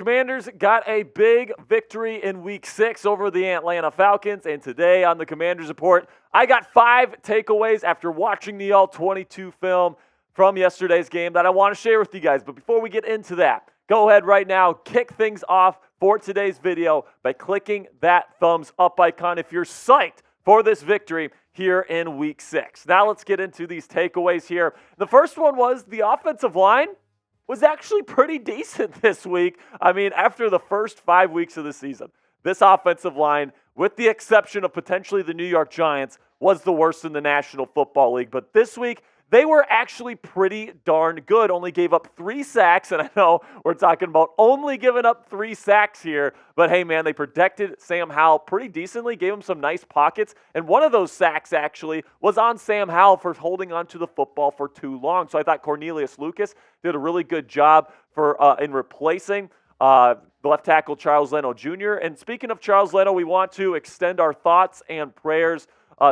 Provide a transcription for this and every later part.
Commanders got a big victory in Week 6 over the Atlanta Falcons, and today on the Commanders Report, I got 5 takeaways after watching the All-22 film from yesterday's game that I want to share with you guys. But before we get into that, go ahead right now, kick things off for today's video by clicking that thumbs up icon if you're psyched for this victory here in Week 6. Now let's get into these takeaways here. The first one was the offensive line was actually pretty decent this week. I mean, after the first 5 weeks of the season, this offensive line, with the exception of potentially the New York Giants, was the worst in the National Football League. But this week, they were actually pretty darn good. Only gave up 3 sacks, and I know we're talking about only giving up 3 sacks here, but hey, man, they protected Sam Howell pretty decently, gave him some nice pockets, and one of those sacks actually was on Sam Howell for holding onto the football for too long. So I thought Cornelius Lucas did a really good job in replacing the left tackle Charles Leno Jr. And speaking of Charles Leno, we want to extend our thoughts and prayers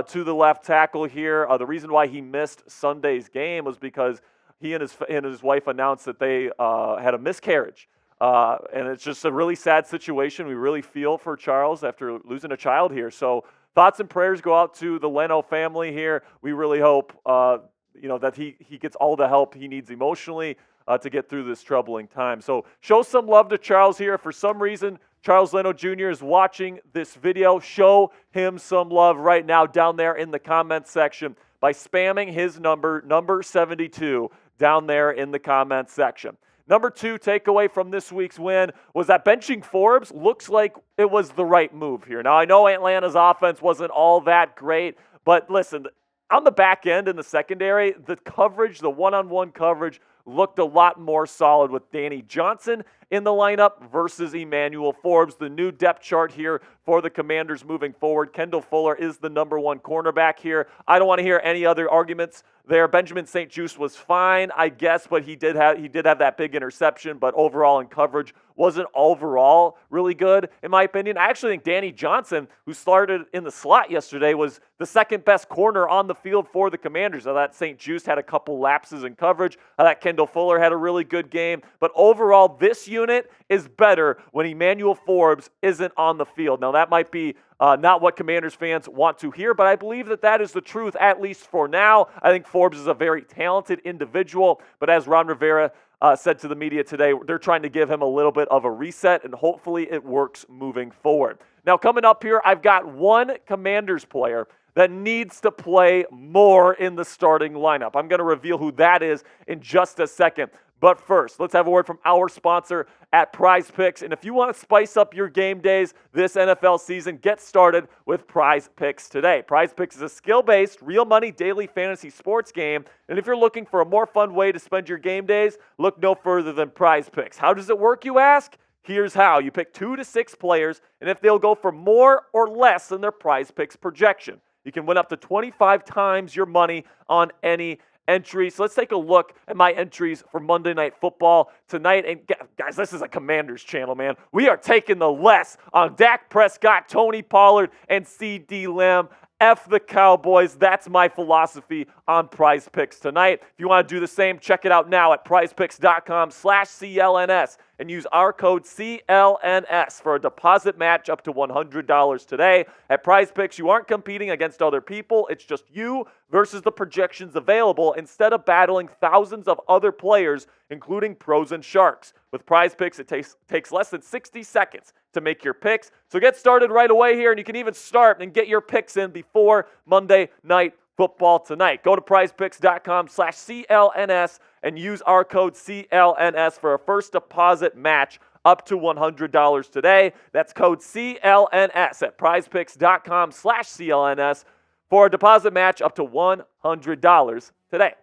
to the left tackle here. The reason why he missed Sunday's game was because he and his wife announced that they had a miscarriage. And it's just a really sad situation. We really feel for Charles after losing a child here. So thoughts and prayers go out to the Leno family here. We really hope that he gets all the help he needs emotionally to get through this troubling time. So show some love to Charles here. For some reason, Charles Leno Jr. is watching this video. Show him some love right now down there in the comments section by spamming his number 72, down there in the comments section. Number 2 takeaway from this week's win was that benching Forbes looks like it was the right move here. Now, I know Atlanta's offense wasn't all that great, but listen, on the back end in the secondary, the coverage, the one-on-one coverage, looked a lot more solid with Danny Johnson in the lineup versus Emmanuel Forbes. The new depth chart here for the Commanders moving forward. Kendall Fuller is the number 1 cornerback here. I don't want to hear any other arguments there. Benjamin St-Juste was fine, I guess, but he did have that big interception, but overall in coverage wasn't overall really good, in my opinion. I actually think Danny Johnson, who started in the slot yesterday, was the second best corner on the field for the Commanders. I thought St-Juste had a couple lapses in coverage. I thought Kendall Fuller had a really good game. But overall, this unit is better when Emmanuel Forbes isn't on the field. Now, that might be not what Commanders fans want to hear, but I believe that is the truth, at least for now. I think Forbes is a very talented individual, but as Ron Rivera said to the media today, they're trying to give him a little bit of a reset, and hopefully it works moving forward. Now, coming up here, I've got one Commanders player that needs to play more in the starting lineup. I'm going to reveal who that is in just a second. But first, let's have a word from our sponsor at Prize Picks. And if you want to spice up your game days this NFL season, get started with Prize Picks today. Prize Picks is a skill-based, real money daily fantasy sports game. And if you're looking for a more fun way to spend your game days, look no further than Prize Picks. How does it work, you ask? Here's how. You pick 2 to 6 players, and if they'll go for more or less than their Prize Picks projection, you can win up to 25 times your money on any entry. So let's take a look at my entries for Monday Night Football tonight. And guys, this is a Commanders channel, man. We are taking the less on Dak Prescott, Tony Pollard, and CD Lamb. F the Cowboys. That's my philosophy on Prize Picks tonight. If you want to do the same, check it out now at prizepicks.com/CLNS and use our code CLNS for a deposit match up to $100 today. At Prize Picks, you aren't competing against other people. It's just you versus the projections available instead of battling thousands of other players, including pros and sharks. With Prize Picks, it takes less than 60 seconds to make your picks. So get started right away here, and you can even start and get your picks in before Monday Night Football tonight. Go to prizepicks.com/CLNS and use our code CLNS for a first deposit match up to $100 today. That's code CLNS at prizepicks.com/CLNS for a deposit match up to $100 today.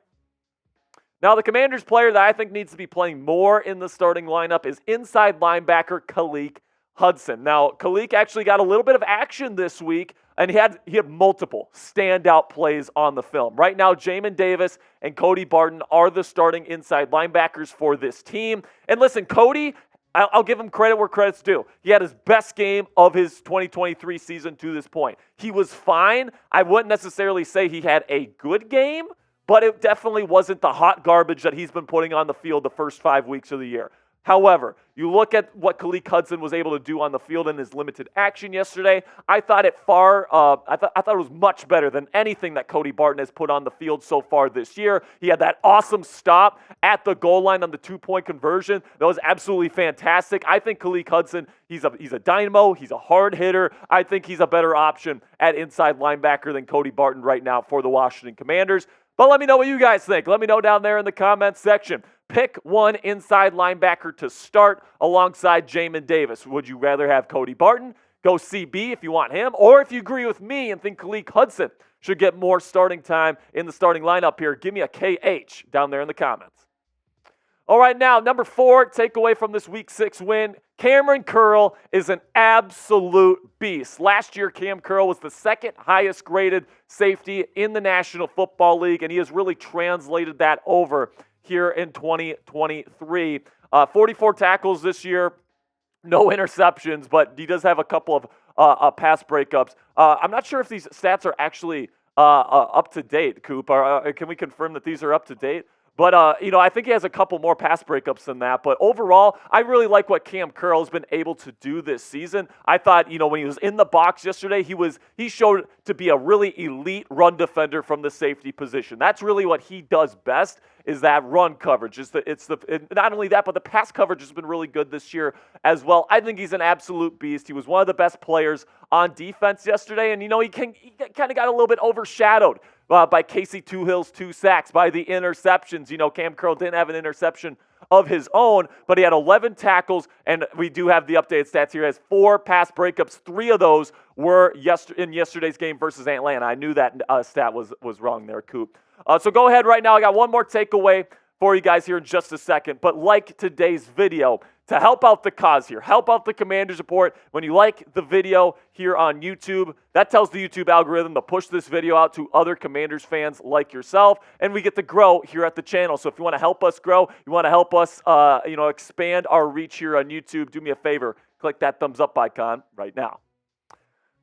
Now, the Commanders player that I think needs to be playing more in the starting lineup is inside linebacker Khaleke Hudson. Now, Khaleke actually got a little bit of action this week, and he had multiple standout plays on the film. Right now, Jamin Davis and Cody Barton are the starting inside linebackers for this team. And listen, Cody, I'll give him credit where credit's due. He had his best game of his 2023 season to this point. He was fine. I wouldn't necessarily say he had a good game, but it definitely wasn't the hot garbage that he's been putting on the field the first 5 weeks of the year. However, you look at what Khaleke Hudson was able to do on the field in his limited action yesterday. I thought it was much better than anything that Cody Barton has put on the field so far this year. He had that awesome stop at the goal line on the 2-point conversion. That was absolutely fantastic. I think Khaleke Hudson, he's a dynamo. He's a hard hitter. I think he's a better option at inside linebacker than Cody Barton right now for the Washington Commanders. But let me know what you guys think. Let me know down there in the comments section. Pick one inside linebacker to start alongside Jamin Davis. Would you rather have Cody Barton? Go CB if you want him. Or if you agree with me and think Khaleke Hudson should get more starting time in the starting lineup here, give me a KH down there in the comments. All right, now, number 4, takeaway from this Week 6 win. Kameron Curl is an absolute beast. Last year, Cam Curl was the second highest graded safety in the National Football League, and he has really translated that over here in 2023. 44 tackles this year, no interceptions, but he does have a couple of pass breakups. I'm not sure if these stats are actually up to date, Coop. Can we confirm that these are up to date? But, I think he has a couple more pass breakups than that. But overall, I really like what Cam Curl has been able to do this season. I thought, when he was in the box yesterday, he showed to be a really elite run defender from the safety position. That's really what he does best, is that run coverage. Not only that, but the pass coverage has been really good this year as well. I think he's an absolute beast. He was one of the best players on defense yesterday. And, he kind of got a little bit overshadowed by Casey Tuhill's 2 sacks, by the interceptions. Cam Curl didn't have an interception of his own, but he had 11 tackles, and we do have the updated stats here. He has 4 pass breakups. 3 of those were in yesterday's game versus Atlanta. I knew that stat was wrong there, Coop. So go ahead right now. I got one more takeaway for you guys here in just a second, but like today's video, to help out the cause here, help out the Commanders Report. When you like the video here on YouTube, that tells the YouTube algorithm to push this video out to other Commanders fans like yourself, and we get to grow here at the channel. So if you want to help us grow, you want to help us, expand our reach here on YouTube, do me a favor, click that thumbs up icon right now.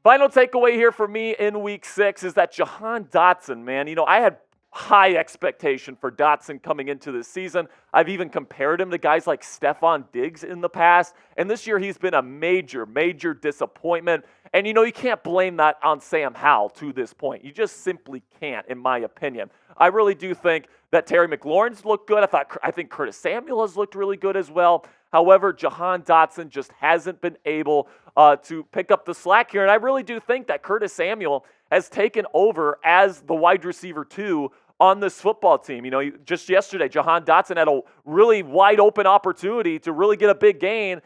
Final takeaway here for me in Week 6 is that Johan Dotson, man, I had high expectation for Dotson coming into this season. I've even compared him to guys like Stephon Diggs in the past. And this year he's been a major, major disappointment. And you can't blame that on Sam Howell to this point. You just simply can't, in my opinion. I really do think that Terry McLaurin's looked good. I think Curtis Samuel has looked really good as well. However, Johan Dotson just hasn't been able to pick up the slack here. And I really do think that Curtis Samuel has taken over as the wide receiver 2 on this football team. Just yesterday, Johan Dotson had a really wide open opportunity to really get a big gain.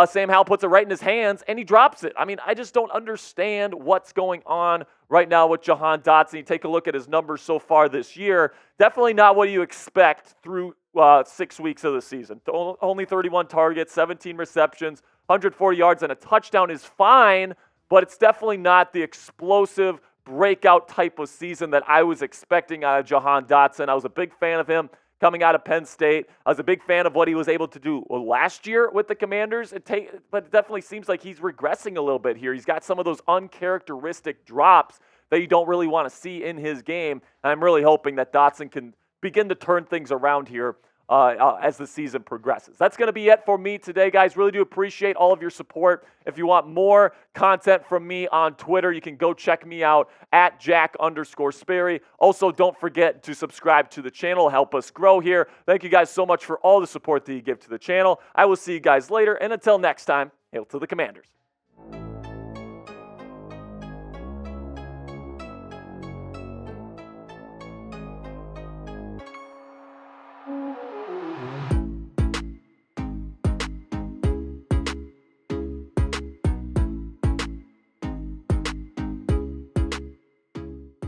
Sam Howell puts it right in his hands, and he drops it. I just don't understand what's going on right now with Johan Dotson. You take a look at his numbers so far this year. Definitely not what you expect through 6 weeks of the season. Only 31 targets, 17 receptions, 140 yards, and a touchdown is fine, but it's definitely not the explosive breakout type of season that I was expecting out of Johan Dotson. I was a big fan of him coming out of Penn State. I was a big fan of what he was able to do last year with the Commanders, but it definitely seems like he's regressing a little bit here. He's got some of those uncharacteristic drops that you don't really want to see in his game. And I'm really hoping that Dotson can begin to turn things around here as the season progresses. That's going to be it for me today, guys. Really do appreciate all of your support. If you want more content from me on Twitter, you can go check me out at Jack_Sperry. Also, don't forget to subscribe to the channel. Help us grow here. Thank you guys so much for all the support that you give to the channel. I will see you guys later, and until next time, hail to the Commanders.